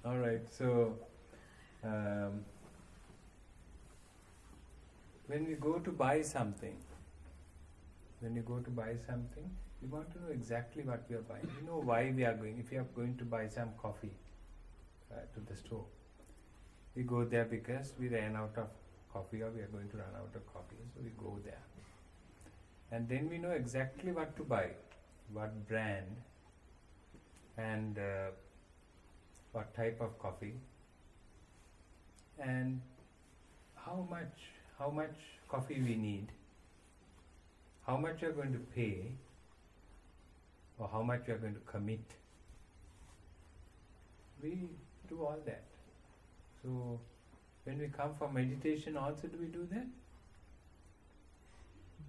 All right, so when we go to buy something, we want to know exactly what we are buying. We know why we are going. If we are going to buy some coffee to the store, we go there because we ran out of coffee or we are going to run out of coffee, so we go there. And then we know exactly what to buy, what brand and what type of coffee and how much coffee we need, how much you are going to pay or how much you are going to commit. We do all that. So when we come for meditation also, do we do that?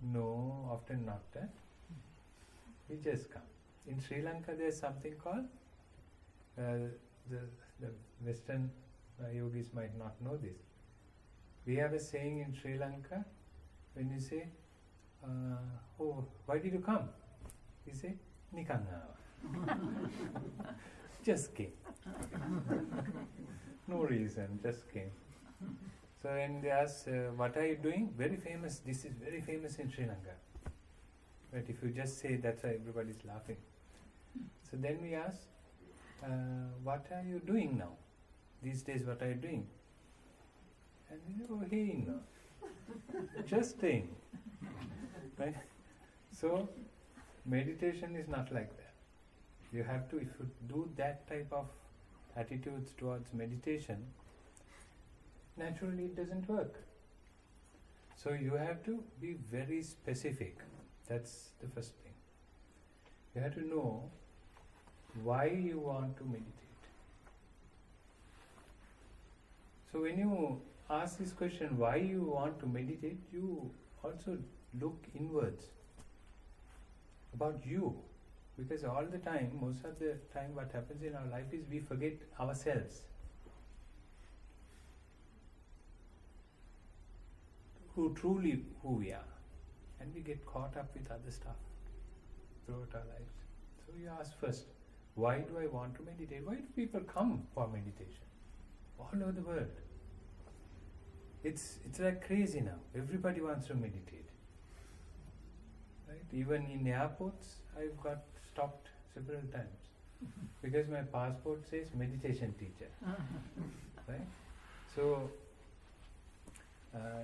No, often not that. We just come. In Sri Lanka there is something called, the Western yogis might not know this. We have a saying in Sri Lanka, when you say, oh, why did you come? We say, Nikan aava. Just came. No reason, just came. So when they ask, what are you doing? Very famous, this is very famous in Sri Lanka. But if you just say, that's why everybody is laughing. So then we ask, what are you doing now? These days, what are you doing? And we say, oh, hey, no. Just staying. Right? So, meditation is not like that. You have to, if you do that type of attitudes towards meditation, naturally it doesn't work. So you have to be very specific. That's the first thing. You have to know why you want to meditate. So when you ask this question, why you want to meditate, you also look inwards about you. Because all the time, most of the time what happens in our life is we forget ourselves. Who we are. And we get caught up with other stuff throughout our lives. So you ask first, why do I want to meditate? Why do people come for meditation? All over the world. It's like crazy now. Everybody wants to meditate. Right? Even in airports, I've got stopped several times because my passport says meditation teacher. Right? So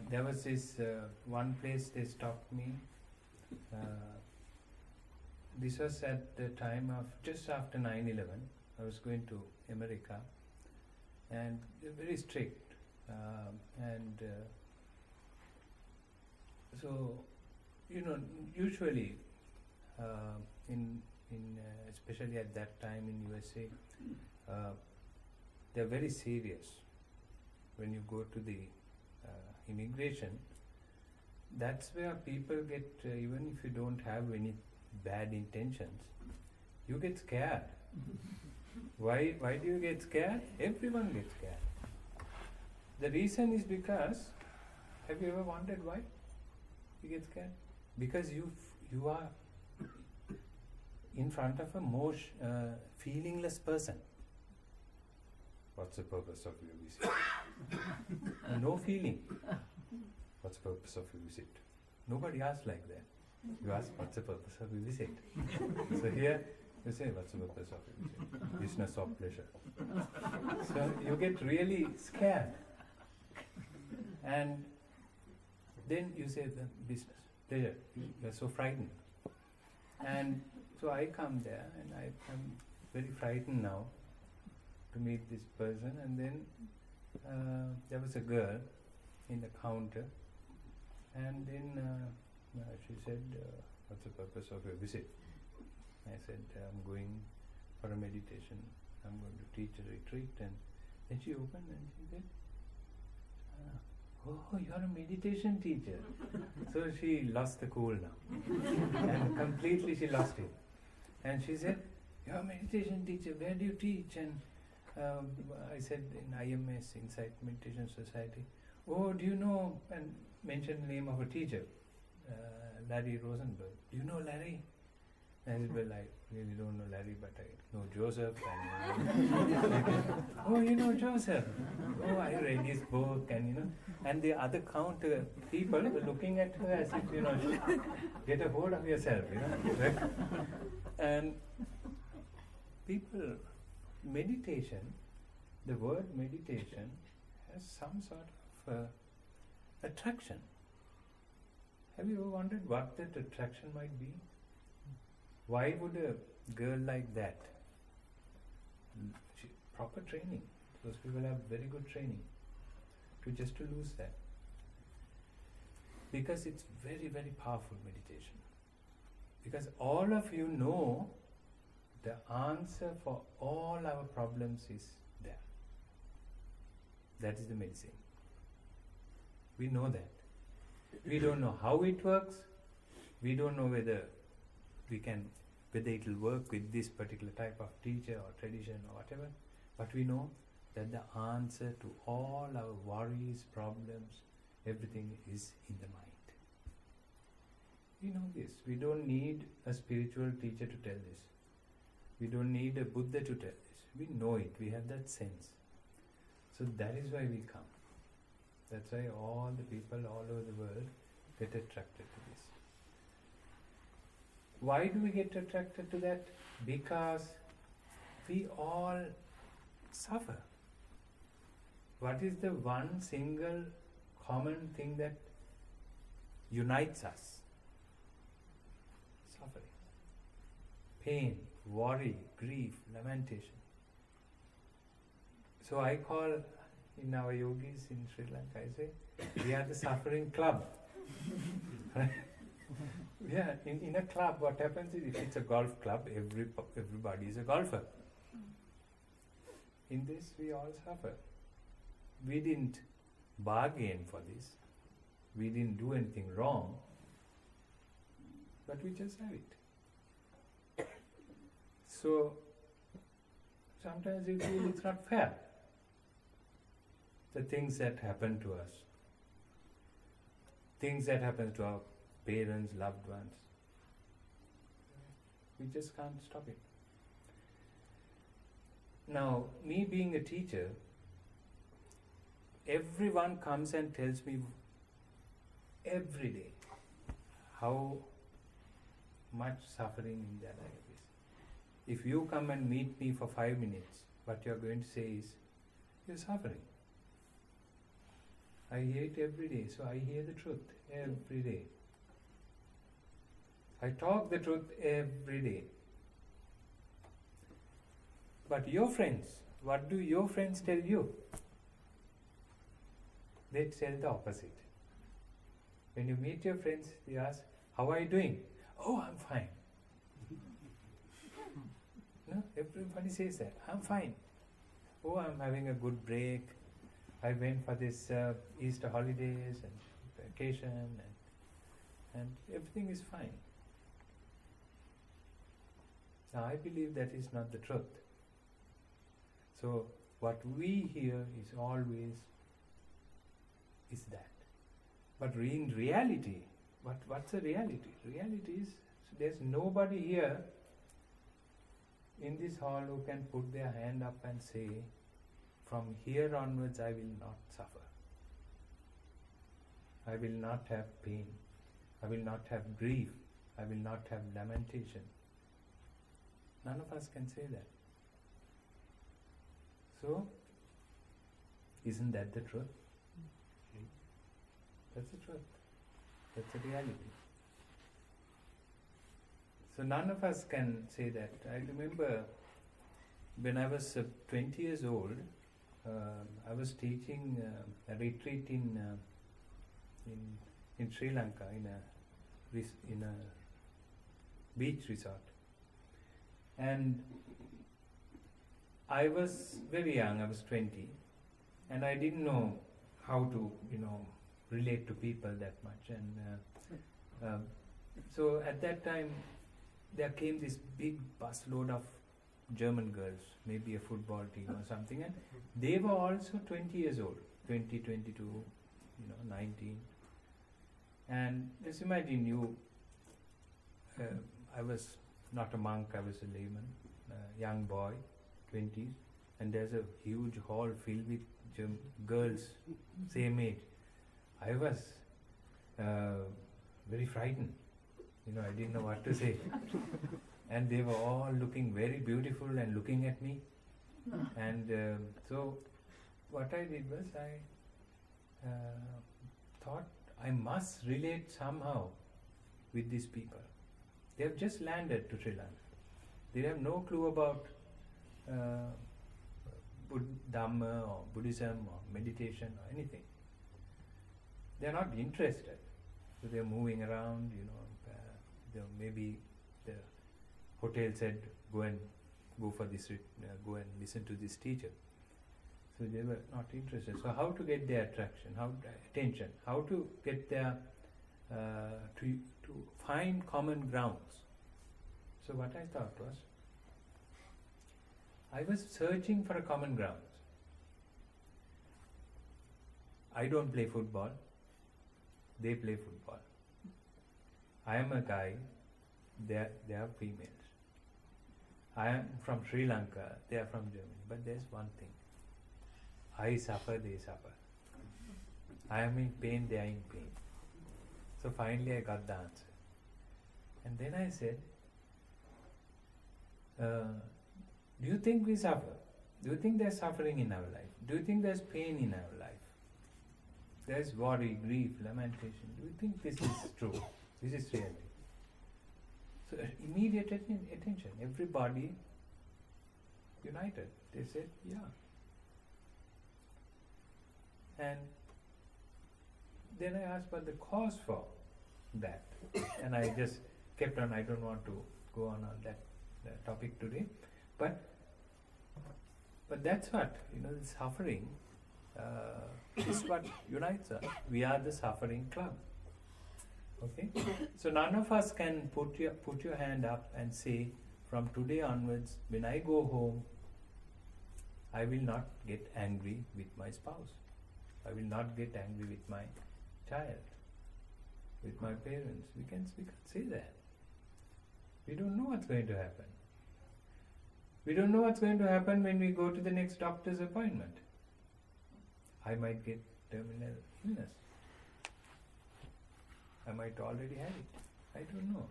there was this one place they stopped me. This was at the time of just after 9/11. I was going to America, and they're very strict. So, usually in especially at that time in USA, they're very serious. When you go to the immigration, that's where people get, even if you don't have any bad intentions, you get scared. Why do you get scared? Everyone gets scared. The reason is because, have you ever wondered why you get scared? Because you are in front of a more feelingless person. What's the purpose of your visit? No feeling. What's the purpose of your visit? Nobody asks like that. You ask, what's the purpose of your visit? So here, you say, what's the purpose of your visit? Business or pleasure. So you get really scared. And then you say, the business, pleasure. You're so frightened. And so I come there, and I'm very frightened now to meet this person. And then there was a girl in the counter, and then she said, what's the purpose of your visit? I said, I'm going for a meditation. I'm going to teach a retreat. And then she opened and she said, oh, you're a meditation teacher. So she lost the cool now. And completely she lost it. And she said, you're a meditation teacher, where do you teach? And I said, in IMS, Insight Meditation Society. Oh, do you know, and mentioned the name of a teacher, Larry Rosenberg. Do you know Larry? And he'll be like, really don't know Larry, but I know Joseph. And, oh, you know Joseph. Oh, I read his book, and and the other counter people were looking at her as if, get a hold of yourself, right? And people, meditation, the word meditation has some sort of attraction. Have you ever wondered what that attraction might be? Why would a girl like that, proper training, those people have very good training, to lose that? Because it's very, very powerful meditation. Because all of you know the answer for all our problems is there. That is the medicine. We know that. We don't know how it works. We don't know whether it will work with this particular type of teacher or tradition or whatever, but we know that the answer to all our worries, problems, everything is in the mind. We know this. We don't need a spiritual teacher to tell this. We don't need a Buddha to tell this. We know it. We have that sense. So that is why we come. That's why all the people all over the world get attracted to this. Why do we get attracted to that? Because we all suffer. What is the one single common thing that unites us? Suffering. Pain, worry, grief, lamentation. So I call, in our yogis in Sri Lanka, I say, we are the suffering club. Right? Yeah, in a club, what happens is, if it's a golf club, everybody is a golfer. In this, we all suffer. We didn't bargain for this. We didn't do anything wrong. But we just have it. So, sometimes we feel it's not fair. The things that happen to us. Things that happen to our parents, loved ones. We just can't stop it. Now, me being a teacher, everyone comes and tells me every day how much suffering in their life is. If you come and meet me for 5 minutes, what you are going to say is, you're suffering. I hear it every day, so I hear the truth every day. I talk the truth every day. But your friends, what do your friends tell you? They tell the opposite. When you meet your friends, they ask, how are you doing? Oh, I'm fine. No, everybody says that. I'm fine. Oh, I'm having a good break. I went for this Easter holidays and vacation and everything is fine. Now, I believe that is not the truth. So, what we hear is always is that. But in reality, what's the reality? Reality is, there's nobody here in this hall who can put their hand up and say, from here onwards I will not suffer. I will not have pain. I will not have grief. I will not have lamentation. None of us can say that. So, isn't that the truth? That's the truth. That's the reality. So none of us can say that. I remember when I was 20 years old, I was teaching a retreat in Sri Lanka in a beach resort, and I was very young. I was 20, and I didn't know how to relate to people that much. And so at that time, there came this big busload of German girls, maybe a football team or something, and they were also 20 years old, 20, 22, 19. And just imagine I was not a monk, I was a layman, a young boy, 20s, and there's a huge hall filled with girls, same age. I was very frightened. I didn't know what to say. And they were all looking very beautiful and looking at me. And so what I did was I thought I must relate somehow with these people. They have just landed to Sri Lanka. They have no clue about Dhamma or Buddhism or meditation or anything. They are not interested. So they are moving around, maybe the hotel said, go for this, go and listen to this teacher. So they were not interested. So how to get their attention? How to get their to find common grounds? So what I thought was, I was searching for a common ground. I don't play football. They play football. I am a guy. They are females. I am from Sri Lanka. They are from Germany. But there's one thing. I suffer, they suffer. I am in pain, they are in pain. So finally I got the answer. And then I said, do you think we suffer? Do you think there's suffering in our life? Do you think there's pain in our life? There's worry, grief, lamentation. Do you think this is true? This is reality. So immediate attention. Everybody united. They said, yeah. And then I asked about the cause for that. And I just kept on. I don't want to go on that topic today. But that's what, the suffering is what unites us. We are the suffering club. Okay? So none of us can put your hand up and say, from today onwards, when I go home, I will not get angry with my spouse. I will not get angry with my child, with my parents. We can't say that. We don't know what's going to happen. We don't know what's going to happen when we go to the next doctor's appointment. I might get terminal illness. I might already have it. I don't know.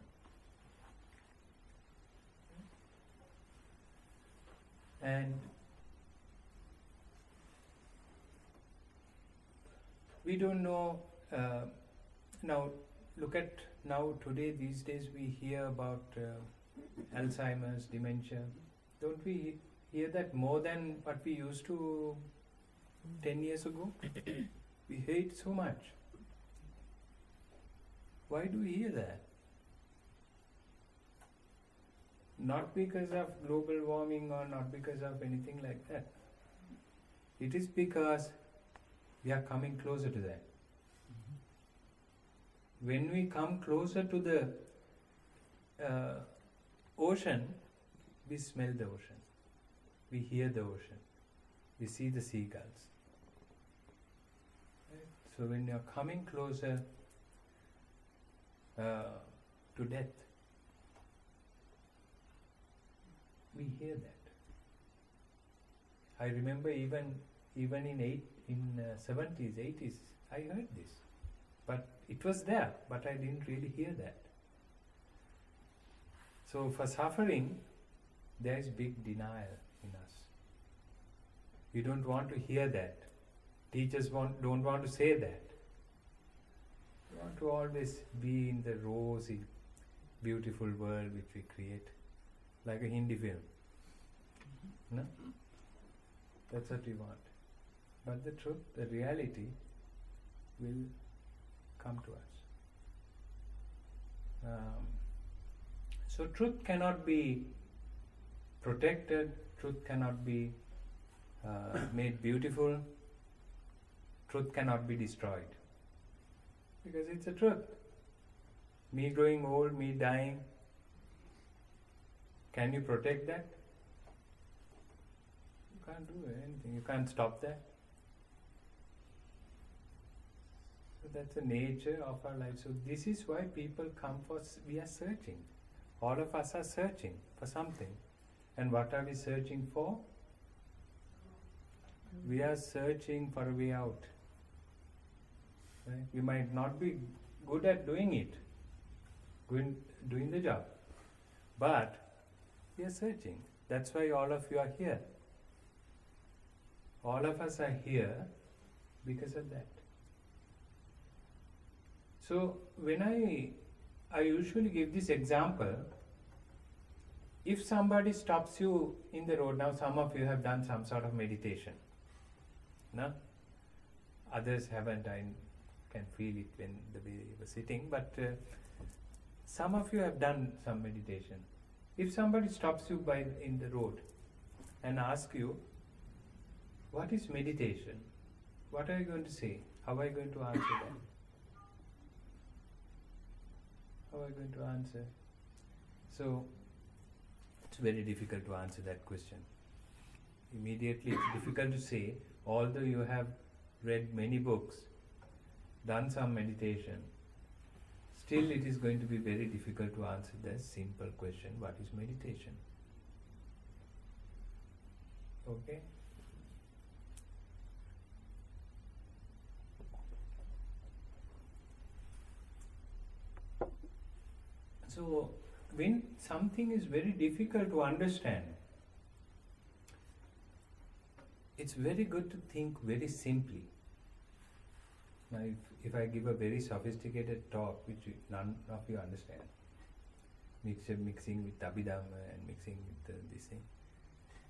And we don't know. Now, look at today, these days we hear about Alzheimer's, dementia. Don't we hear that more than what we used to 10 years ago? We hear it so much. Why do we hear that? Not because of global warming or not because of anything like that. It is because we are coming closer to that. When we come closer to the ocean, we smell the ocean, we hear the ocean, we see the seagulls. Right? So when you are coming closer to death, we hear that. I remember even in 70s, 80s, I heard this. But it was there, but I didn't really hear that. So for suffering, there is big denial in us. We don't want to hear that. Teachers don't want to say that. We want to always be in the rosy, beautiful world which we create, like a Hindi film. No? That's what we want. But the truth, the reality, will come to us. So truth cannot be protected, truth cannot be made beautiful, truth cannot be destroyed. Because it's a truth. Me growing old, me dying, can you protect that? You can't do anything, you can't stop that. So that's the nature of our life. So this is why people come we are searching. All of us are searching for something. And what are we searching for? We are searching for a way out. Right? We might not be good at doing it, doing the job, but we are searching. That's why all of you are here. All of us are here because of that. So when I usually give this example, if somebody stops you in the road, now some of you have done some sort of meditation, no? Others haven't, I can feel it when the way you were sitting, but some of you have done some meditation. If somebody stops you in the road and asks you, what is meditation? What are you going to say? How are you going to answer that? How are you going to answer? So, it's very difficult to answer that question. Immediately it's difficult to say, although you have read many books, done some meditation, still it is going to be very difficult to answer the simple question, what is meditation? Okay? So, when something is very difficult to understand, it's very good to think very simply. Now, if I give a very sophisticated talk, which none of you understand, mixing with Abhidhamma and mixing with this thing,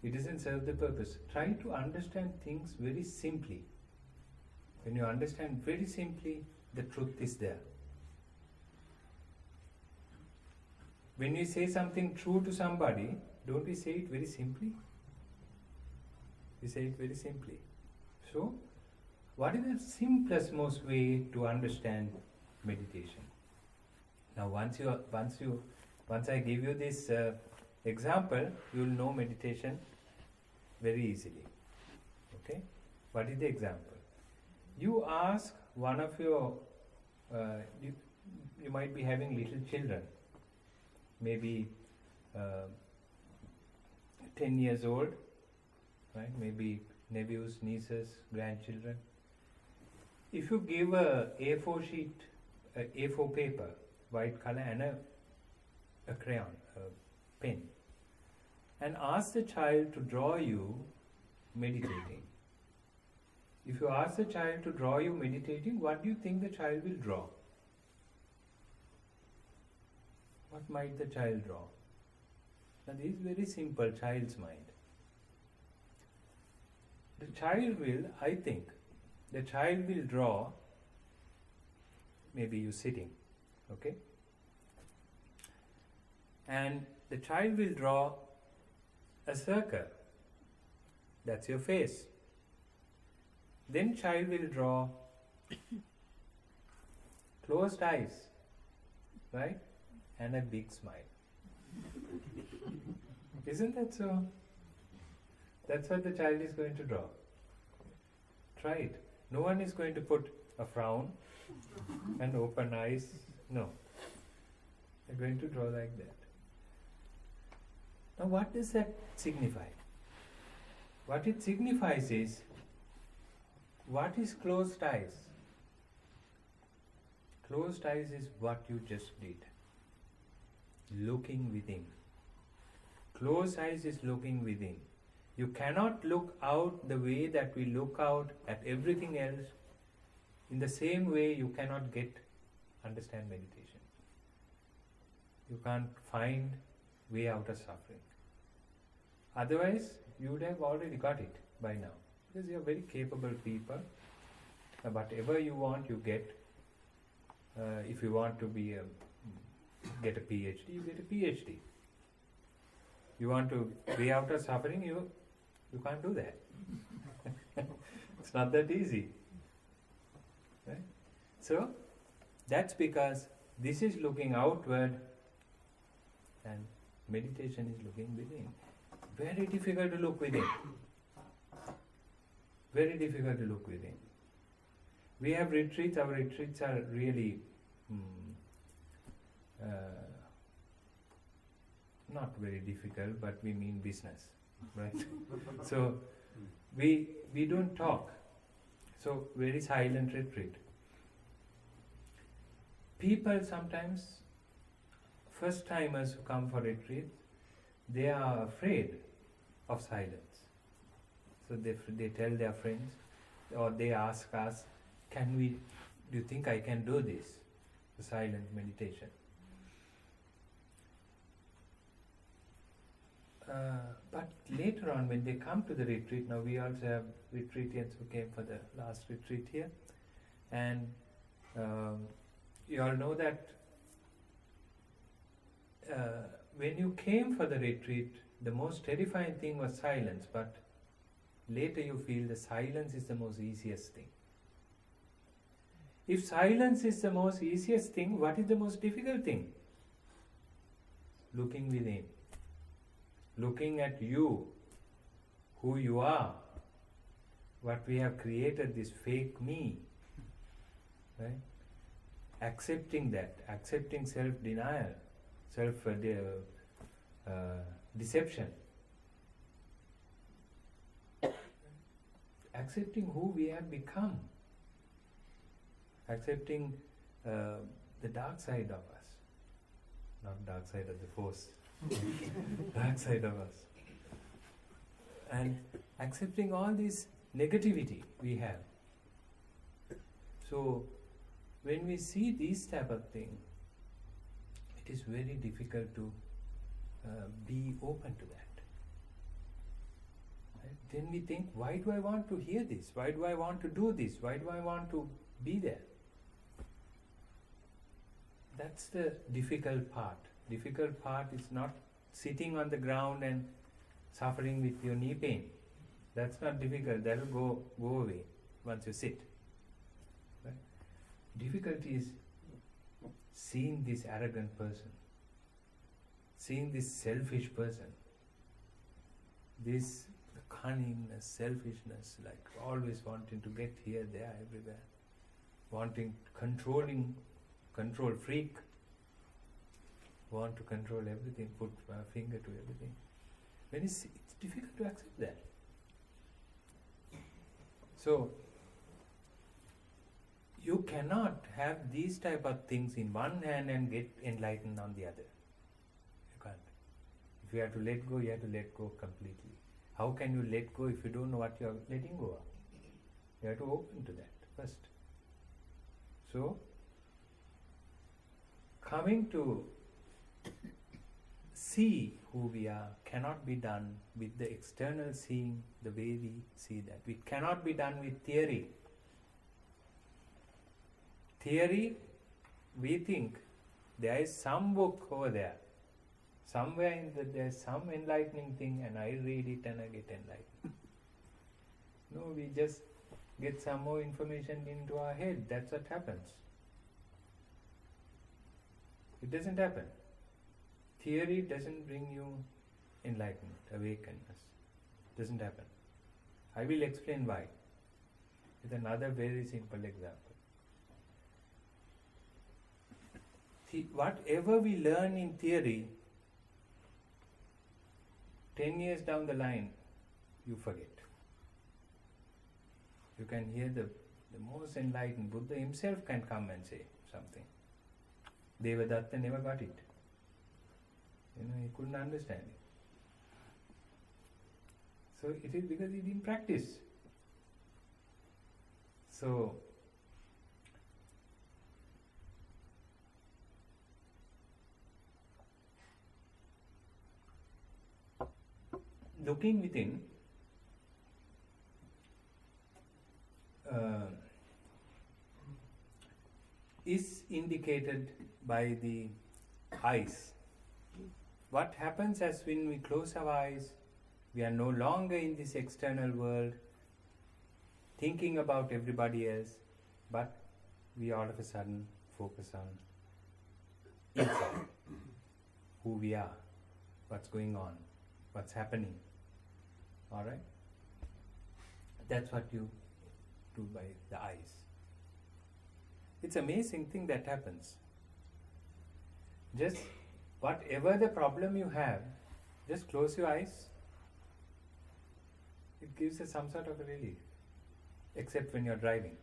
it doesn't serve the purpose. Try to understand things very simply. When you understand very simply, the truth is there. When we say something true to somebody, don't we say it very simply? We say it very simply. So, what is the simplest, most way to understand meditation? Now, once I give you this example, you will know meditation very easily. Okay? What is the example? You ask one of your, you might be having little children, maybe 10 years old, right? Maybe nephews, nieces, grandchildren. If you give a A4 sheet, A4 paper, white color, and a crayon, a pen, and ask the child to draw you meditating. If you ask the child to draw you meditating, what do you think the child will draw? What might the child draw? Now this is very simple, child's mind. The child will, I think, the child will draw, maybe you sitting, okay? And the child will draw a circle, that's your face. Then child will draw closed eyes, right? And a big smile. Isn't that so? That's what the child is going to draw. Try it. No one is going to put a frown and open eyes. No. They're going to draw like that. Now what does that signify? What it signifies is, what is closed eyes? Closed eyes is what you just did. Looking within. Closed eyes is looking within. You cannot look out the way that we look out at everything else. In the same way, you cannot understand meditation. You can't find way out of suffering. Otherwise, you would have already got it by now. Because you are very capable people. Whatever you want, you get. If you want to get a PhD, you get a PhD. You want to be out of suffering, you can't do that. It's not that easy. Right? So, that's because this is looking outward and meditation is looking within. Very difficult to look within. Very difficult to look within. We have retreats, our retreats are really not very difficult, but we mean business, right? So we don't talk. So very silent retreat. People sometimes, first timers who come for retreat, they are afraid of silence. So they tell their friends, or they ask us, do you think I can do this? The silent meditation. But later on, when they come to the retreat, now we also have retreatians who came for the last retreat here, and you all know that when you came for the retreat, the most terrifying thing was silence, but later you feel the silence is the most easiest thing. If silence is the most easiest thing, what is the most difficult thing? Looking within. Looking at you, who you are, what we have created, this fake me, right? Accepting that, accepting self-denial, self-deception, accepting who we have become, accepting the dark side of us, not dark side of the force, dark side of us, and accepting all this negativity we have. So when we see these type of thing, it is very difficult to be open to that. Right? Then we think, why do I want to hear this? Why do I want to do this? Why do I want to be there? That's the difficult part. Difficult part is not sitting on the ground and suffering with your knee pain. That's not difficult. That will go away once you sit. Right? Difficulty is seeing this arrogant person, seeing this selfish person, this cunningness, selfishness, like always wanting to get here, there, everywhere, wanting, control freak, want to control everything, put my finger to everything. When it's difficult to accept that. So, you cannot have these type of things in one hand and get enlightened on the other. You can't. If you have to let go, you have to let go completely. How can you let go if you don't know what you are letting go of? You have to open to that first. So, coming to see who we are cannot be done with the external seeing the way we see that. It cannot be done with theory. Theory, we think there is some book over there. Somewhere there is some enlightening thing and I read it and I get enlightened. No, we just get some more information into our head. That's what happens. It doesn't happen. Theory doesn't bring you enlightenment, awakeness. Doesn't happen. I will explain why with another very simple example. Whatever we learn in theory, 10 years down the line, you forget. You can hear the most enlightened Buddha himself can come and say something. Devadatta never got it. He couldn't understand it. So it is because he didn't practice. So looking within is indicated by the eyes. What happens as when we close our eyes, we are no longer in this external world thinking about everybody else, but we all of a sudden focus on inside, who we are, what's going on, what's happening. Alright? That's what you do by the eyes. It's an amazing thing that happens. Just whatever the problem you have, just close your eyes. It gives us some sort of a relief. Except when you're driving.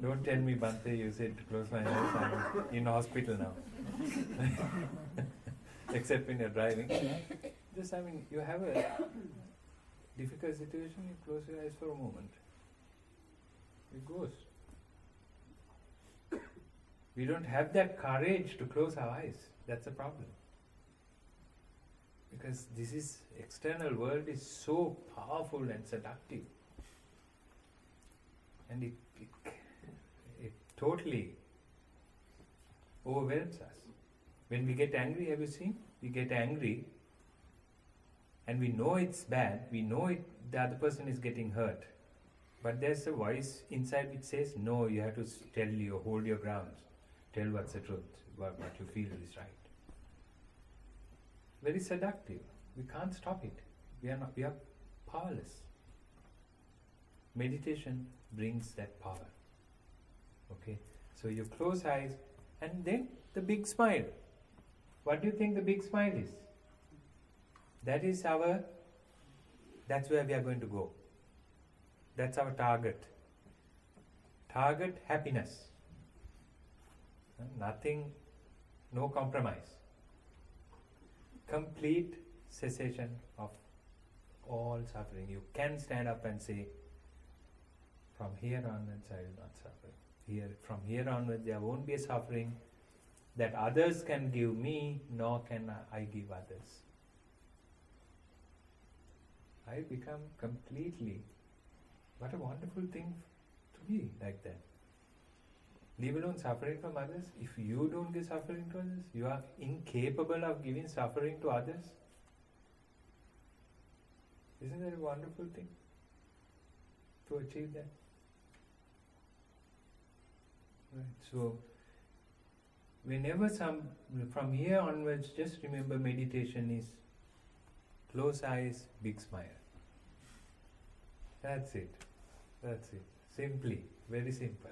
Don't tell me, Bhante, you said to close my eyes, I'm in hospital now. Except when you're driving. Just, you have a difficult situation, you close your eyes for a moment. It goes. We don't have that courage to close our eyes. That's a problem. Because this external world is so powerful and seductive. And it totally overwhelms us. When we get angry, have you seen? We get angry and we know it's bad, we know the other person is getting hurt. But there's a voice inside which says, no, you have to hold your grounds. Tell what's the truth, what you feel is right. Very seductive. We can't stop it. We are powerless. Meditation brings that power. Okay? So you close eyes and then the big smile. What do you think the big smile is? That's where we are going to go. That's our target. Target happiness. Nothing, no compromise. Complete cessation of all suffering. You can stand up and say, from here onwards I will not suffer. From here onwards there won't be a suffering that others can give me, nor can I give others. I become completely, what a wonderful thing to be like that. Leave alone suffering from others. If you don't give suffering to others, you are incapable of giving suffering to others. Isn't that a wonderful thing to achieve that? Right. So, whenever from here onwards, just remember meditation is close eyes, big smile. That's it. Simply, very simple.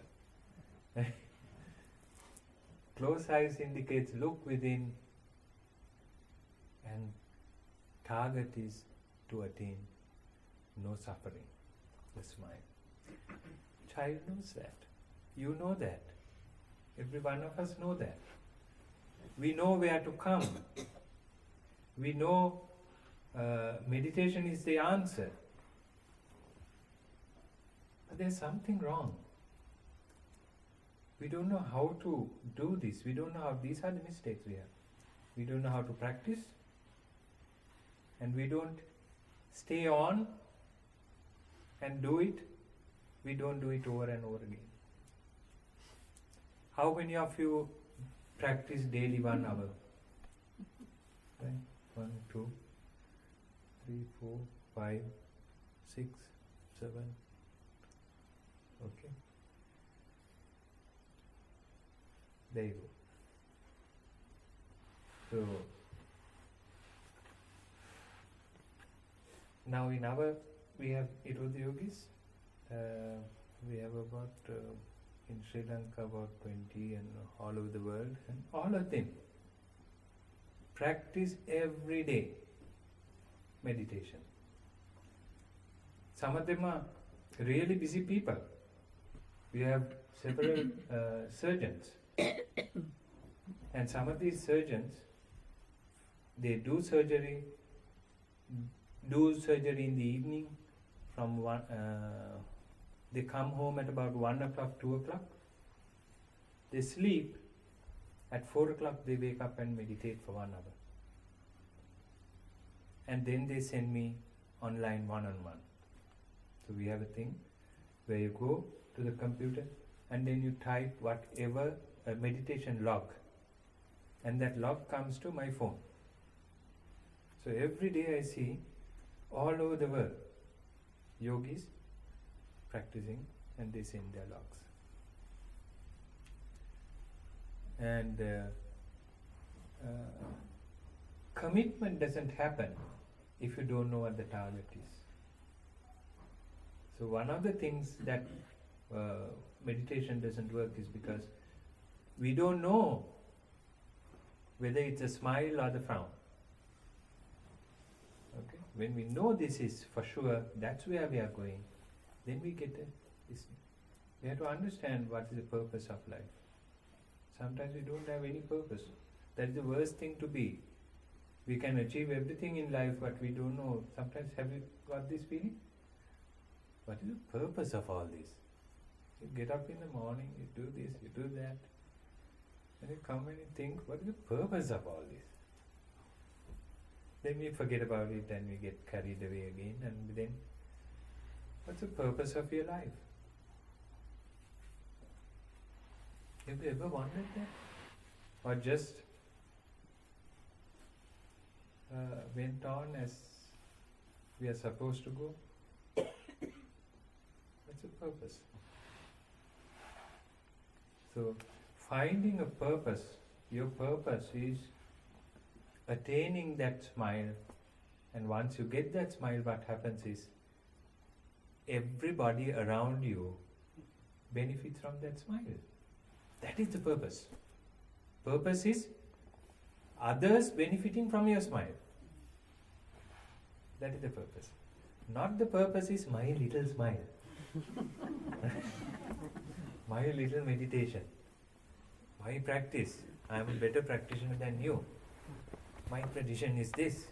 Close eyes indicates look within, and target is to attain no suffering, the smile. Child knows that. You know that. Every one of us know that. We know where to come. We know meditation is the answer. But there's something wrong. We don't know how to do this. We don't know how, these are the mistakes we have. We don't know how to practice. And we don't stay on and do it. We don't do it over and over again. How many of you practice daily 1 hour? Right? 1, 2, 3, 4, 5, 6, 7. Okay. There you go. So, now we have Irudh Yogis. We have about, in Sri Lanka, about 20 and all over the world. And all of them practice every day meditation. Some of them are really busy people. We have several surgeons. And some of these surgeons, they do surgery in the evening from they come home at about 1 o'clock, 2 o'clock. They sleep. At 4 o'clock they wake up and meditate for 1 hour. And then they send me online one-on-one. So we have a thing where you go to the computer and then you type whatever, a meditation log. And that log comes to my phone. So every day I see all over the world yogis practicing and they send their logs. And commitment doesn't happen if you don't know what the target is. So one of the things that meditation doesn't work is because we don't know whether it's a smile or the frown. Okay? When we know this is for sure, that's where we are going, then we get this. We have to understand what is the purpose of life. Sometimes we don't have any purpose. That is the worst thing to be. We can achieve everything in life, but we don't know. Sometimes have you got this feeling? What is the purpose of all this? You get up in the morning, you do this, you do that. And you come and you think, what is the purpose of all this? Then we forget about it and we get carried away again, and then what's the purpose of your life? Have you ever wondered that? Or just went on as we are supposed to go? What's the purpose? So, finding a purpose, your purpose is attaining that smile, and once you get that smile, what happens is everybody around you benefits from that smile. That is the purpose. Purpose is others benefiting from your smile. That is the purpose. Not the purpose is my little smile. My little meditation. My practice. I am a better practitioner than you. My tradition is this.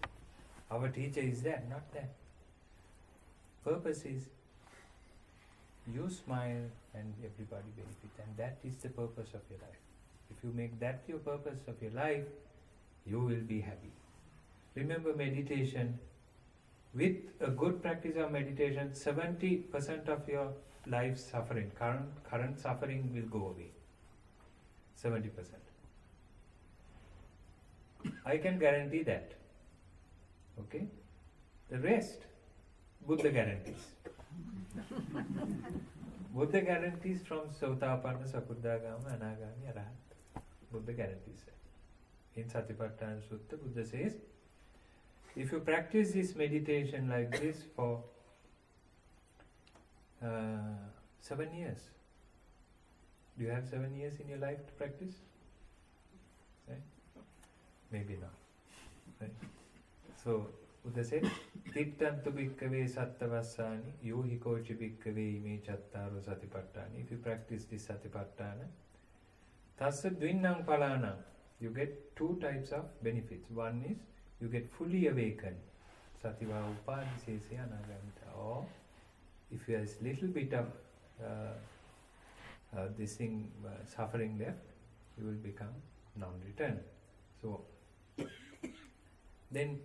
Our teacher is that. Not that. Purpose is you smile and everybody benefits, and that is the purpose of your life. If you make that your purpose of your life, you will be happy. Remember, meditation, with a good practice of meditation, 70% of your life suffering, current suffering will go away. 70%. I can guarantee that. Okay? The rest, Buddha guarantees. Buddha guarantees from Sotapanna, Sakuddhagama, Anagami, Arahat. Buddha guarantees that. In Satipatthana Sutta, Buddha says, if you practice this meditation like this for 7 years, do you have 7 years in your life to practice? Right? Maybe not. Right? So, Buddha said, Tittantu bhikkave sattavassani, yohi kochi bhikkave ime chattaro satipatthani. If you practice this satipatthana, tassa dvinnang palanang, you get two types of benefits. One is, you get fully awakened, sativa upadhisese anagamita. Or, if there is little bit of suffering left, you will become non-return. So, then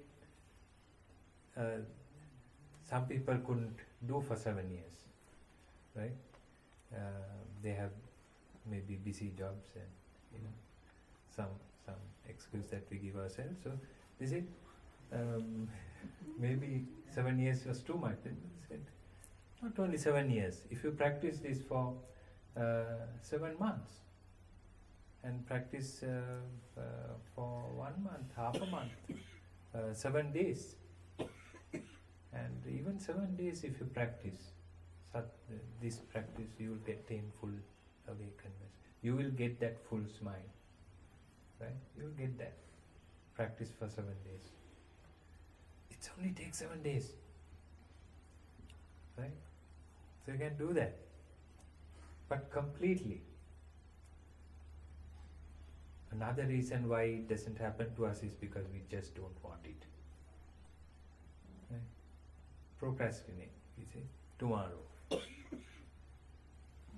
some people couldn't do for 7 years, right? They have maybe busy jobs and some excuse that we give ourselves. So they said maybe 7 years was too much. Then they said not only 7 years. If you practice this for 7 months and practice for 1 month, half a month, 7 days. And even 7 days if you practice this practice, you will attain full awakeness. You will get that full smile. Right? You will get that. Practice for 7 days. It only takes 7 days. Right? So you can do that. But completely. Another reason why it doesn't happen to us is because we just don't want it. Right? Procrastinate, we say, tomorrow.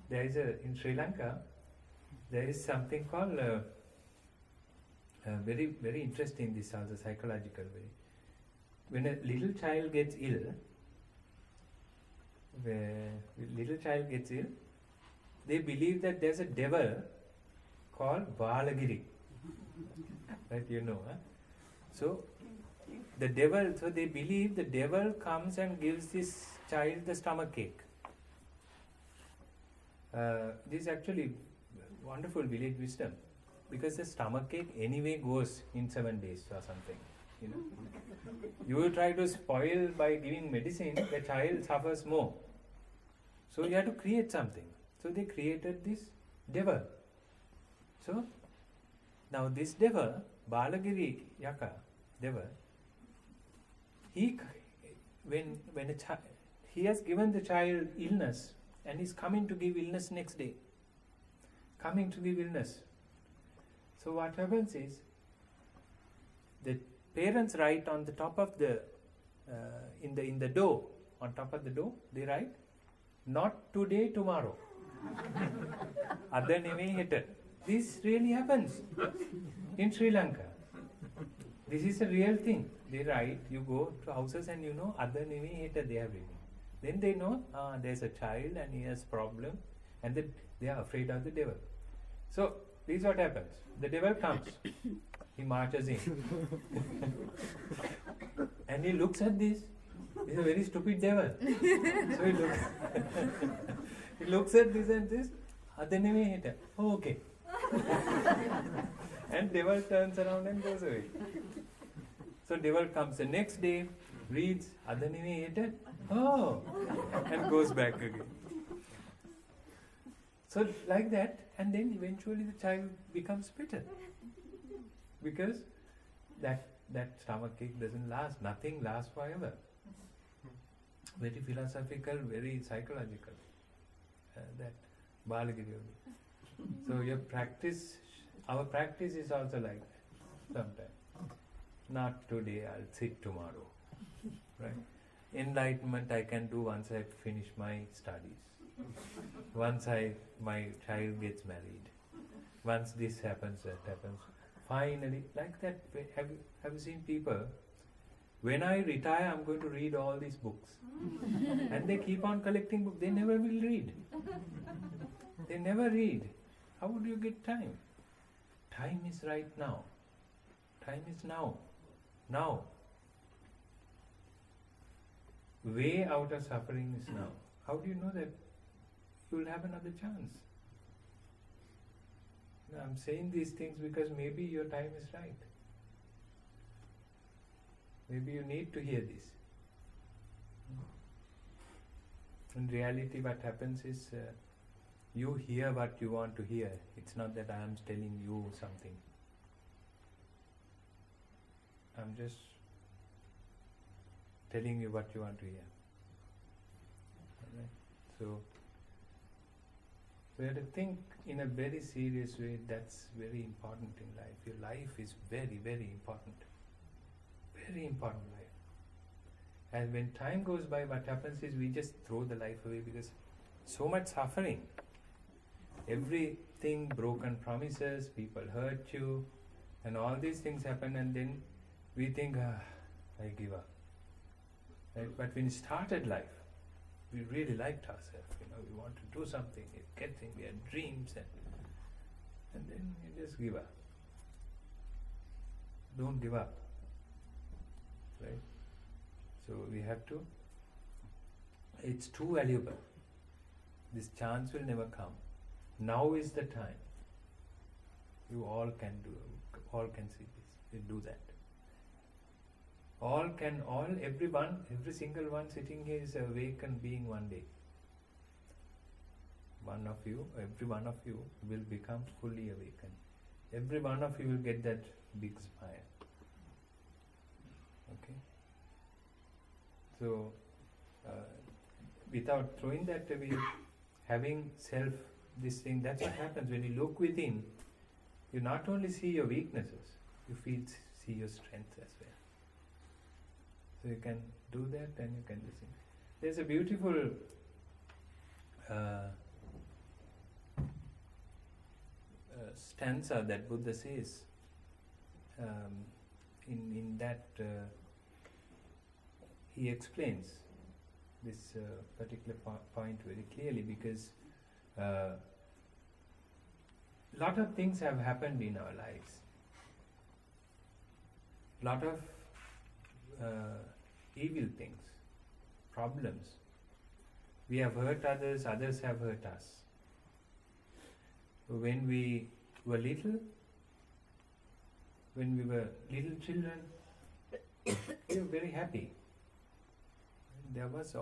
There is in Sri Lanka, there is something called, very, very interesting, this also psychological way. When a little child gets ill, they believe that there's a devil called Balagiri. Right, you know, huh? So, the devil, so they believe the devil comes and gives this child the stomach ache. This is actually wonderful village wisdom, because the stomach ache anyway goes in 7 days or something. You will try to spoil by giving medicine, the child suffers more. So you have to create something. So they created this devil. So now this devil Balagiri Yaka, Deva, he has given the child illness and he's coming to give illness next day. Coming to give illness. So what happens is, the parents write on the top of the, in the door, on top of the door, they write, not today, tomorrow. Other name hete. This really happens in Sri Lanka. This is a real thing. They write, you go to houses and you know, other name hete they have written. Then they know, there's a child and he has problem, and they are afraid of the devil. So, this is what happens. The devil comes. He marches in. And he looks at this. He's a very stupid devil. So he looks at this and this. Oh, okay. And devil turns around and goes away. So devil comes the next day, reads, oh, and goes back again. So like that, and then eventually the child becomes better. Because that stomach ache doesn't last. Nothing lasts forever. Very philosophical, very psychological. That Balagiri Yogi. So our practice is also like that sometimes. Not today, I'll sit tomorrow. Right? Enlightenment I can do once I finish my studies. Once my child gets married. Once this happens, that happens. Finally, like that, have you seen people? When I retire, I'm going to read all these books. And they keep on collecting books. They never will read. They never read. How would you get time? Time is right now. Time is now. Now. Way out of suffering is now. How do you know that you will have another chance? I'm saying these things because maybe your time is right. Maybe you need to hear this. In reality, what happens is you hear what you want to hear. It's not that I am telling you something. I'm just telling you what you want to hear. Alright? So, we have to think in a very serious way. That's very important in life. Your life is very, very important. Very important life. And when time goes by, what happens is we just throw the life away because so much suffering. Everything, broken promises, people hurt you, and all these things happen, and then we think, I give up. Right? But when we started life, we really liked ourselves. We want to do something, we had dreams, and then you just give up. Don't give up. Right? So we have to, it's too valuable. This chance will never come. Now is the time. You all can see this. You do that. Every single one sitting here is an awakened being one day. Every one of you will become fully awakened. Every one of you will get that big smile. Okay? So, without throwing that away, having self, this thing, that's what happens. When you look within, you not only see your weaknesses, you see your strengths as well. So you can do that and you can listen. There's a beautiful stanza that Buddha says. In that he explains this particular point very clearly, because lot of things have happened in our lives. Lot of evil things, problems. We have hurt others, others have hurt us. When we were little children, we were very happy. There was a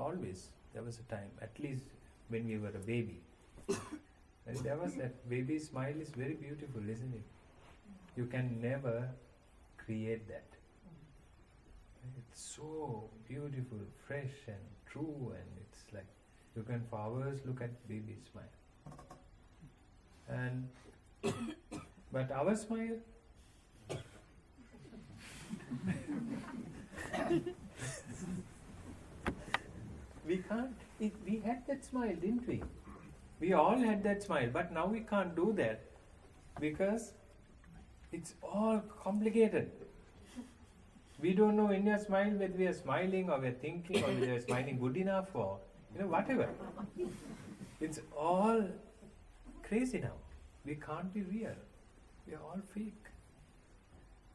time, at least when we were a baby. And there was that baby smile is very beautiful, isn't it? You can never create that. It's so beautiful, fresh and true, and it's like you can for hours look at baby smile. And but our smile we can't. We had that smile, didn't we? We all had that smile, but now we can't do that because it's all complicated. We don't know when we are smiling whether we are smiling or we are thinking or whether we are smiling good enough or whatever. It's all crazy now. We can't be real. We are all fake.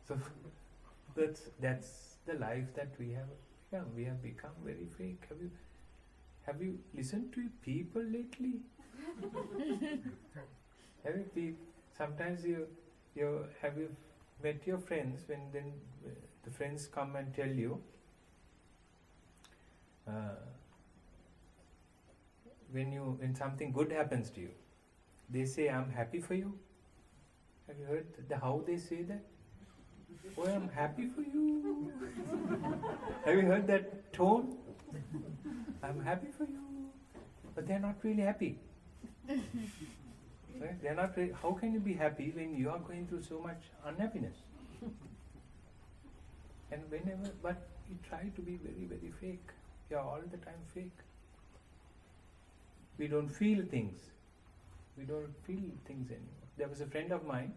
So that's the life that we have become. We have become very fake. Have you listened to people lately? Sometimes you have you met your friends when then the friends come and tell you when something good happens to you, they say, "I'm happy for you." Have you heard how they say that? "Oh, I'm happy for you." Have you heard that tone? "I'm happy for you," but they're not really happy. Right? They're not. How can you be happy when you are going through so much unhappiness? And but we try to be very, very fake. We are all the time fake. We don't feel things. We don't feel things anymore. There was a friend of mine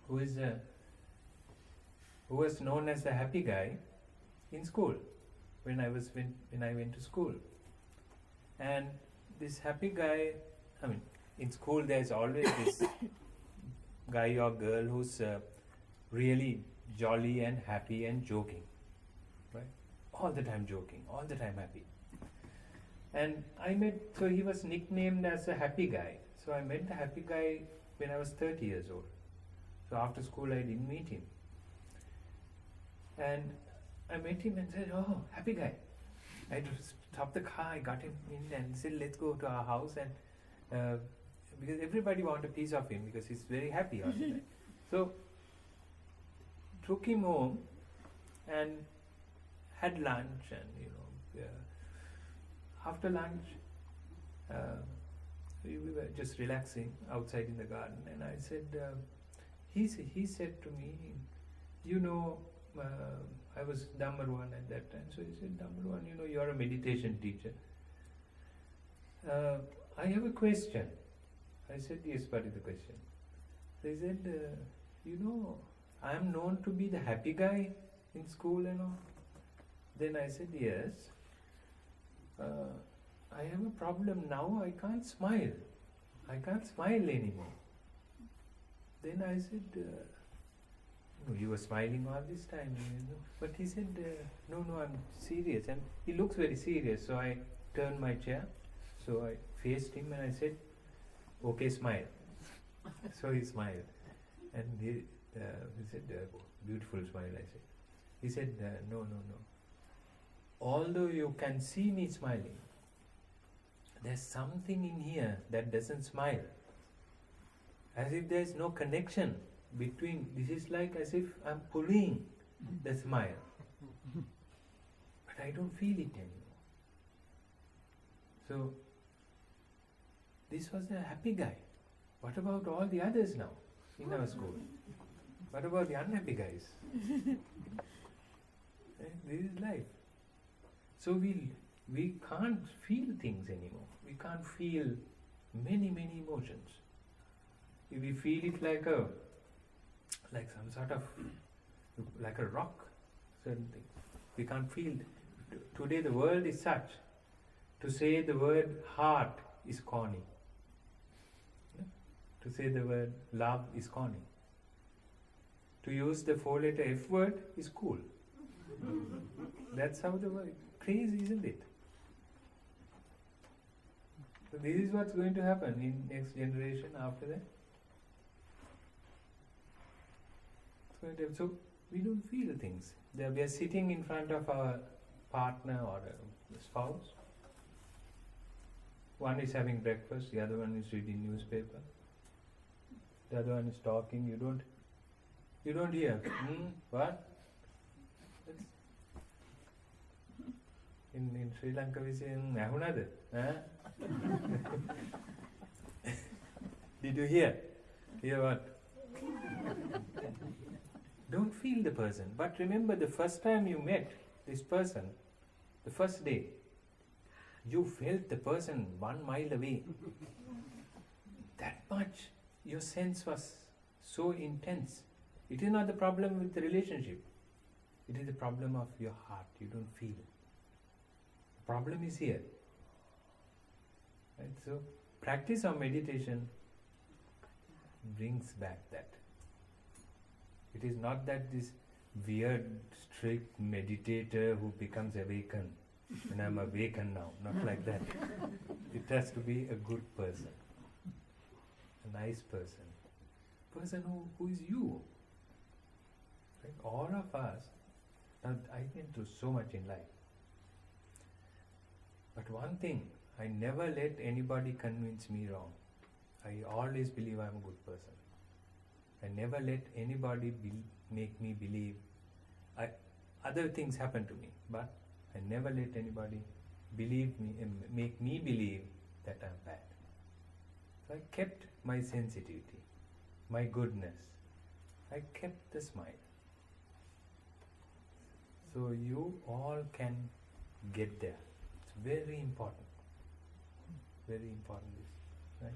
who was known as a happy guy in school when I went to school. And this happy guy, in school there's always this guy or girl who's really jolly and happy and joking, right? All the time joking, all the time happy. And so he was nicknamed as a happy guy. So I met the happy guy when I was 30 years old. So after school I didn't meet him. And I met him and said, "Oh, happy guy." I stopped the car, I got him in and said, "Let's go to our house." And because everybody wanted a piece of him because he's very happy all the time. So took him home and had lunch, and after lunch we were just relaxing outside in the garden, and I said, he said to me, I was number one at that time. So he said, "Number one, you're a meditation teacher. I have a question." I said, "Yes, what is the question?" They said, "I am known to be the happy guy in school and all." Then I said, "Yes. I have a problem now. I can't smile. I can't smile anymore." Then I said, "You were smiling all this time, But he said, no, I'm serious." And he looks very serious. So I turned my chair. So I faced him and I said, "Okay, smile." So he smiled. And he said, "Beautiful smile," I said. He said, No. Although you can see me smiling, there's something in here that doesn't smile. As if there's no connection between, this is like as if I'm pulling the smile. But I don't feel it anymore. So, this was a happy guy. What about all the others now in our school? What about the unhappy guys? This is life. So we can't feel things anymore. We can't feel many emotions. If we feel it like some sort of, like a rock, certain things. We can't feel. Today the world is such. To say the word heart is corny. To say the word love is corny. To use the 4-letter F word is cool. That's how the world. Crazy, isn't it? So this is what's going to happen in next generation after that. So we don't feel things. We are sitting in front of our partner or a spouse. One is having breakfast, the other one is reading newspaper. The other one is talking. You don't hear. What? In Sri Lanka we say, "Ahunada." Did you hear? Hear what? Don't feel the person. But remember, the first time you met this person, the first day, you felt the person 1 mile away. That much your sense was so intense. It is not the problem with the relationship. It is the problem of your heart. You don't feel. The problem is here. Right? So, practice of meditation brings back that. It is not that this weird, strict meditator who becomes awakened. And I'm awakened now. Not like that. It has to be a good person. A nice person. Person who is you. Right? All of us, now I went through so much in life. But one thing, I never let anybody convince me wrong. I always believe I'm a good person. I never let anybody make me believe. Other things happen to me, but I never let anybody make me believe that I'm bad. So I kept my sensitivity, my goodness. I kept the smile. So you all can get there. It's very important. Very important this, right?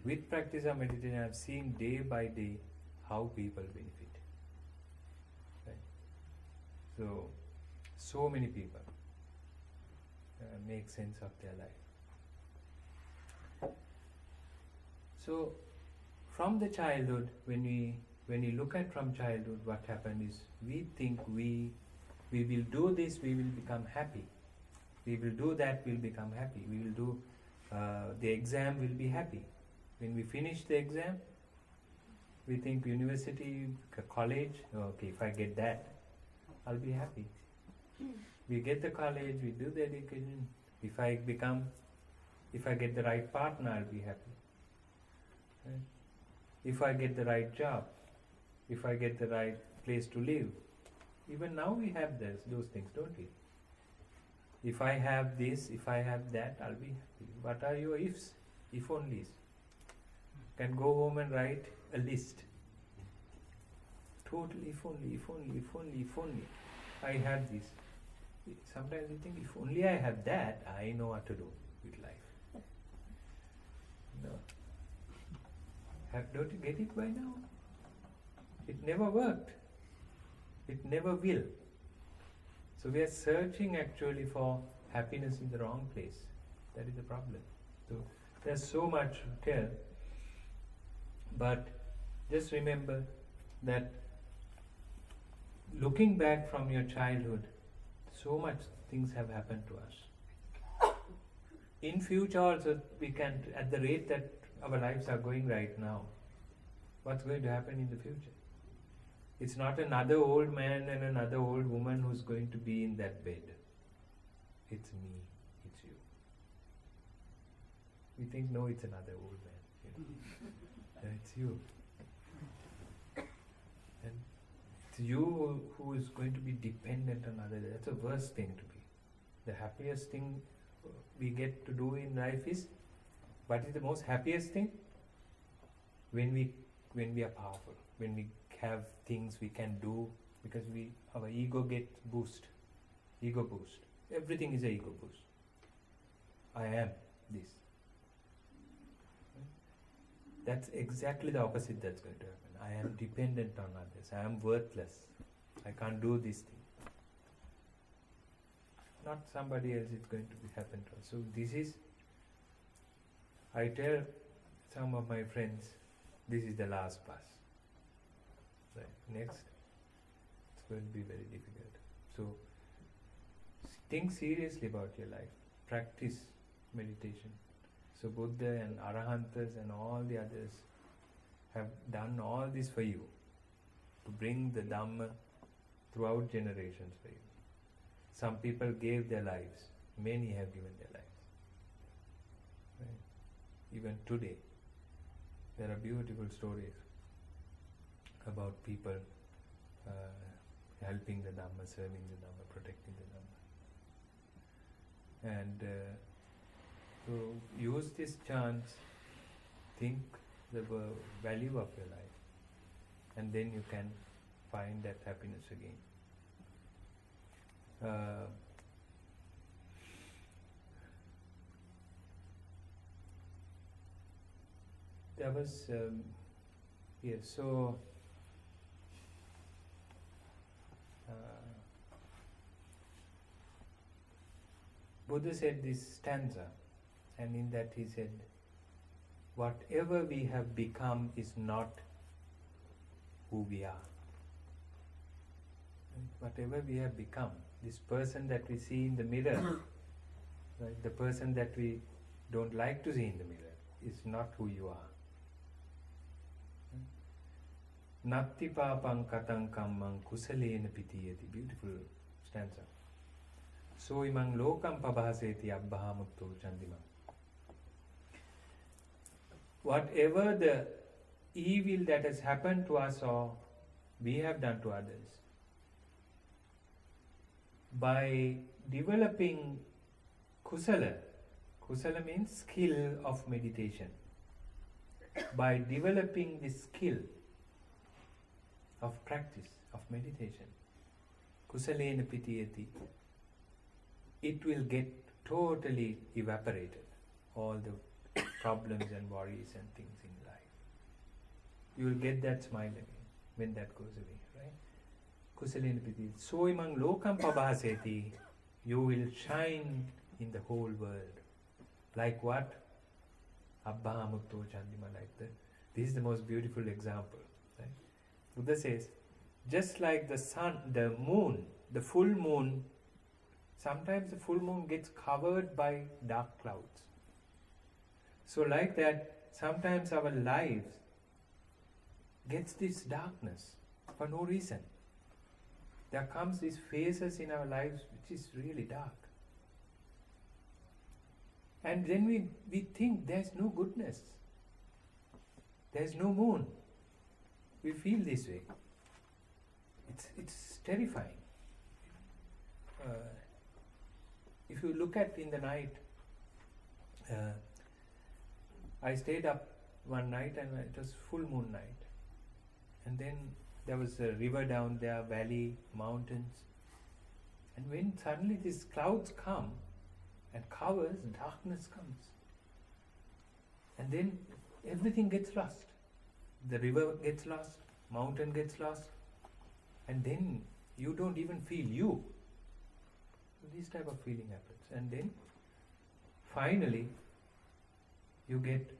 With practice of meditation, I've seen day by day how people benefit. Right? So many people make sense of their life. So, from the childhood, when we look at from childhood, what happened is we think we will do this, we will become happy. We will do that, we'll become happy. We will do the exam, we'll be happy. When we finish the exam, we think university, college, okay, if I get that, I'll be happy. We get the college, we do the education. If I get the right partner, I'll be happy. Right? If I get the right job, if I get the right place to live. Even now we have those things, don't we? If I have this, if I have that, I'll be happy. What are your ifs? If onlys. Can go home and write a list. Total if only, if only, if only, if only. I have this. Sometimes we think, if only I have that, I know what to do with life. No. Don't you get it by now? It never worked. It never will. So we are searching actually for happiness in the wrong place. That is the problem. So there's so much to tell. But just remember that looking back from your childhood, so much things have happened to us. In future also, we can, at the rate that our lives are going right now, what's going to happen in the future? It's not another old man and another old woman who's going to be in that bed. It's me, it's you. We think, no, it's another old man. And it's you. And it's you who is going to be dependent on others. That's the worst thing to be. The happiest thing we get to do in life is, what is the most happiest thing? When we are powerful, when we have things we can do, because our ego gets boost. Ego boost. Everything is an ego boost. I am this. That's exactly the opposite that's going to happen. I am dependent on others. I am worthless. I can't do this thing. Not somebody else is going to happen to us. So this is, I tell some of my friends, this is the last pass. Right. Next, it's going to be very difficult. So think seriously about your life. Practice meditation. So Buddha and Arahantas and all the others have done all this for you, to bring the Dhamma throughout generations for you. Some people gave their lives. Many have given their lives. Right? Even today, there are beautiful stories. about people helping the Dhamma, serving the Dhamma, protecting the Dhamma. And so use this chance, think the value of your life, and then you can find that happiness again. There was so Buddha said this stanza, and in that he said, whatever we have become is not who we are. Whatever we have become, this person that we see in the mirror, right, the person that we don't like to see in the mirror, is not who you are. Natti papang katang kammang kusalena pitiyati. Beautiful stanza. So imang lokam pabhaseti abbhahamutto chandimam. Whatever the evil that has happened to us or we have done to others, by developing kusala means skill of meditation. By developing this skill of practice, of meditation, kusalena pitiyati, it will get totally evaporated, all the problems and worries and things in life. You will get that smile again when that goes away, right? Kusalena pitiyati. So imang lokam pabhaseti, you will shine in the whole world. Like what? Abbhahamutto chandima, like that. This is the most beautiful example. Right? Buddha says, just like the sun, the moon, the full moon, sometimes the full moon gets covered by dark clouds. So like that, sometimes our lives gets this darkness for no reason. There comes these phases in our lives which is really dark. And then we think there's no goodness. There's no moon. We feel this way. It's terrifying. If you look at in the night, I stayed up one night and it was full moon night. And then there was a river down there, valley, mountains. And when suddenly these clouds come and covers, darkness comes. And then everything gets lost. The river gets lost, mountain gets lost, and then you don't even feel you. This type of feeling happens. And then finally you get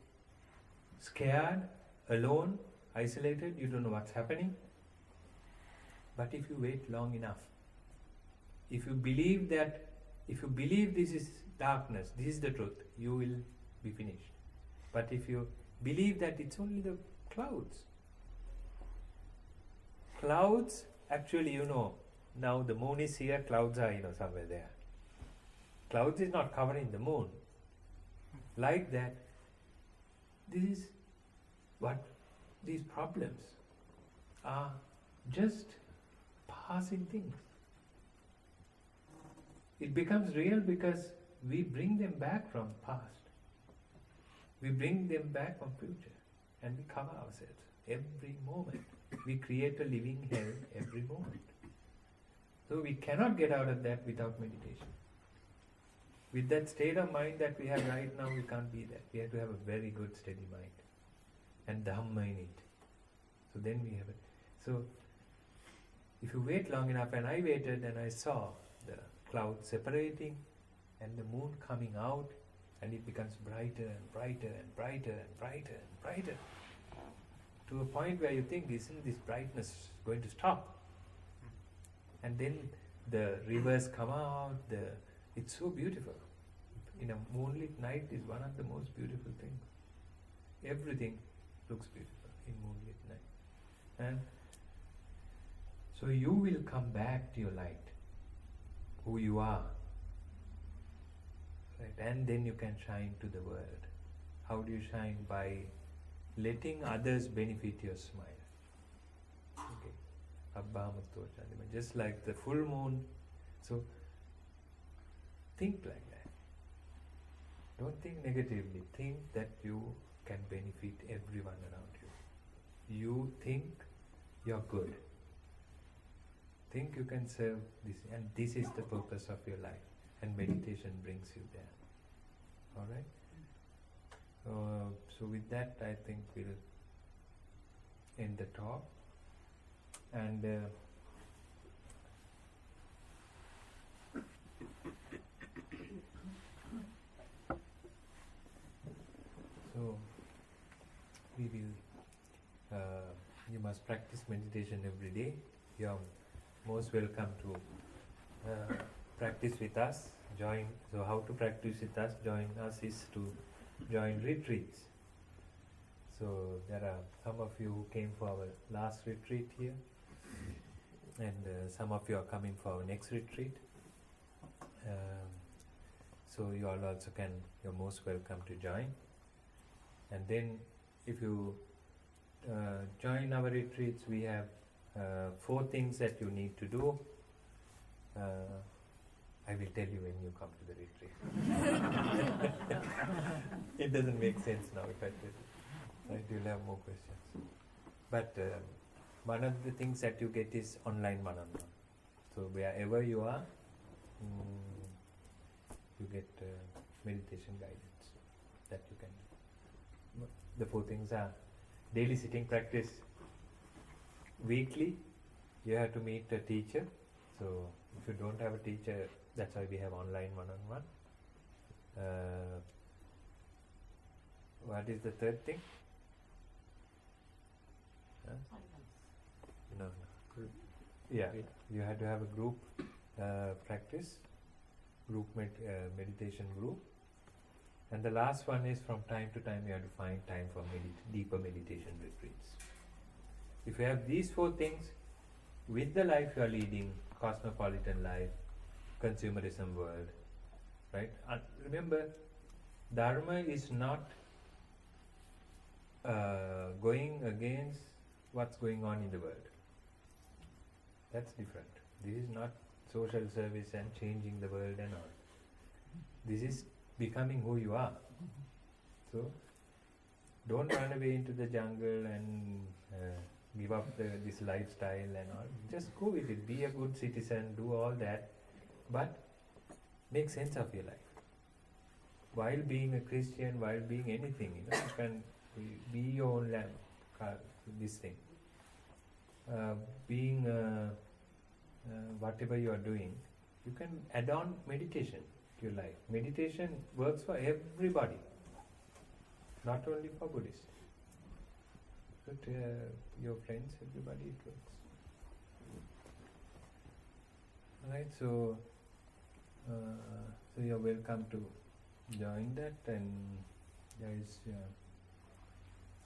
scared, alone, isolated, you don't know what's happening. But if you wait long enough, if you believe this is darkness, this is the truth, you will be finished. But if you believe that it's only the clouds, actually, now the moon is here, clouds are, somewhere there. Clouds is not covering the moon. Like that, this is what these problems are, just passing things. It becomes real because we bring them back from past. We bring them back from future. And we cover ourselves every moment. We create a living hell every moment. So we cannot get out of that without meditation. With that state of mind that we have right now, we can't be that. We have to have a very good steady mind. And Dhamma in it. So then we have it. So if you wait long enough, and I waited and I saw the clouds separating and the moon coming out, and it becomes brighter and brighter and brighter and brighter and brighter, to a point where you think, isn't this brightness going to stop? And then the rivers come out, it's so beautiful. In a moonlit night is one of the most beautiful things. Everything looks beautiful in moonlit night. And so you will come back to your light, who you are. Right? And then you can shine to the world. How do you shine? By letting others benefit your smile. Okay. Abbhamato Chandima. Just like the full moon. So think like that. Don't think negatively. Think that you can benefit everyone around you. You think you're good. Think you can serve this, and this is the purpose of your life. And meditation brings you there. Alright? So with that, I think we'll end the talk. And so we will, you must practice meditation every day. You're most welcome to practice with us. Join. So how to practice with us? Join us is to join retreats. So there are some of you who came for our last retreat here, and some of you are coming for our next retreat. So you all also can, you're most welcome to join. And then if you join our retreats, we have 4 things that you need to do. I will tell you when you come to the retreat. It doesn't make sense now if I tell you. Right, you'll have more questions. But one of the things that you get is online one-on-one. So wherever you are, you get meditation guidance that you can do. The 4 things are daily sitting practice. Weekly, you have to meet a teacher. So if you don't have a teacher, that's why we have online one-on-one. What is the third thing? No. Group. Yeah, you have to have a group practice, group meditation group. And the last one is from time to time you have to find time for deeper meditation retreats. If you have these 4 things, with the life you are leading, cosmopolitan life, consumerism world, right? Remember, Dharma is not going against what's going on in the world. That's different. This is not social service and changing the world and all. This is becoming who you are. So, don't run away into the jungle and give up this lifestyle and all. Just go with it. Be a good citizen, do all that, but make sense of your life. While being a Christian, while being anything, you can be your own lamb, this thing. Being whatever you are doing, you can add on meditation to your life. Meditation works for everybody, not only for Buddhists. But your friends, everybody, it works. Alright, so you're welcome to join that, and there is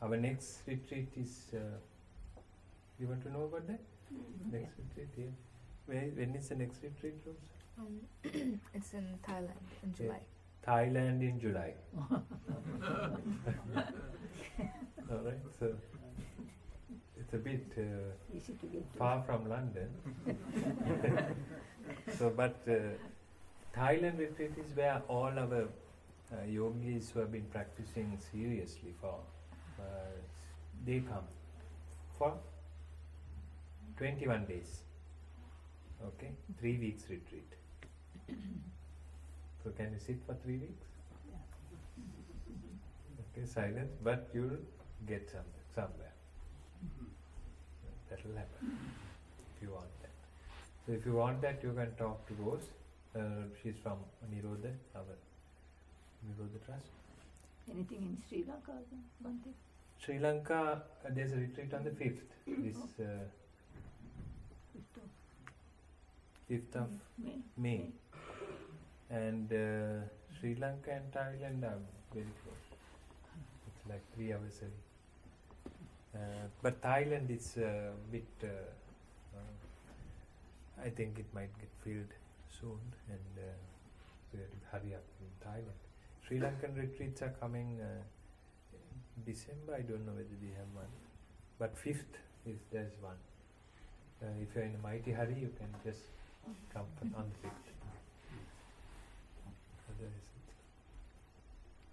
our next retreat is. You want to know about that? Next retreat, yeah. When is the next retreat, Rose? It's in Thailand in July. Thailand in July. Alright, so it's a bit far from London. So, but Thailand retreat is where all our yogis who have been practicing seriously for, they come for 21 days. Okay, 3 weeks retreat. So can you sit for 3 weeks? Okay, silence, but you'll get somewhere. That will happen if you want that. So if you want that, you can talk to Rose. She's from Nirodha, our Nirodha Trust. Anything in Sri Lanka, Bhante? Sri Lanka, there's a retreat on the 5th. This 5th of May. And Sri Lanka and Thailand are very close. It's like 3 hours away. But Thailand is a bit, I think it might get filled soon, and so you have to hurry up in Thailand. Sri Lankan retreats are coming December. I don't know whether they have one, but 5th there's one. If you're in a mighty hurry, you can just come on the 5th. Otherwise,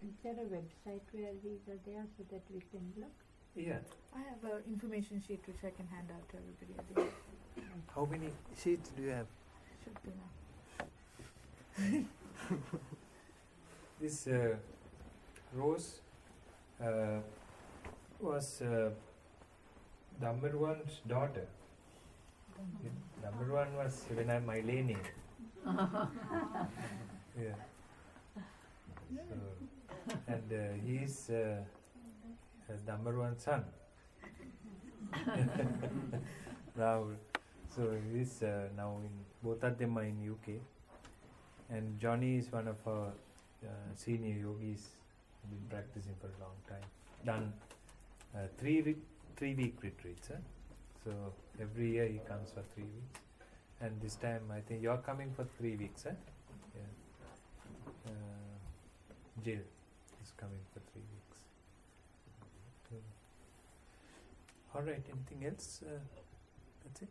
Is there a website where these are there so that we can look? yeah. I have an information sheet which I can hand out to everybody at the end. How many sheets do you have? Should be now. This Rose was Dhammarwan's daughter. Dhammarwan was when I'm Maileni. Yeah. So, and he's Dhammarwan's son. Rahul. So he's now in, both of them are in UK. And Johnny is one of our senior yogis, been practicing for a long time. Done 3-week retreats. So every year he comes for 3 weeks. And this time I think you're coming for 3 weeks. Yeah. Jill is coming for 3 weeks. So, all right, anything else? That's it.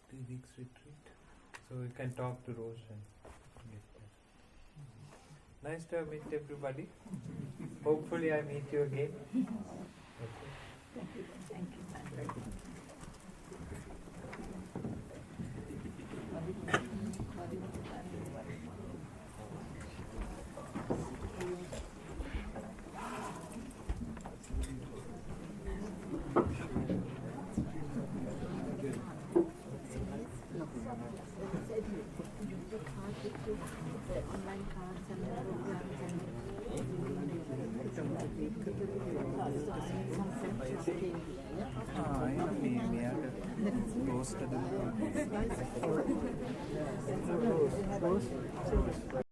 3 weeks retreat. So you can talk to Rose and get that. Nice to meet everybody. Hopefully I meet you again. Okay. Thank you. Close to the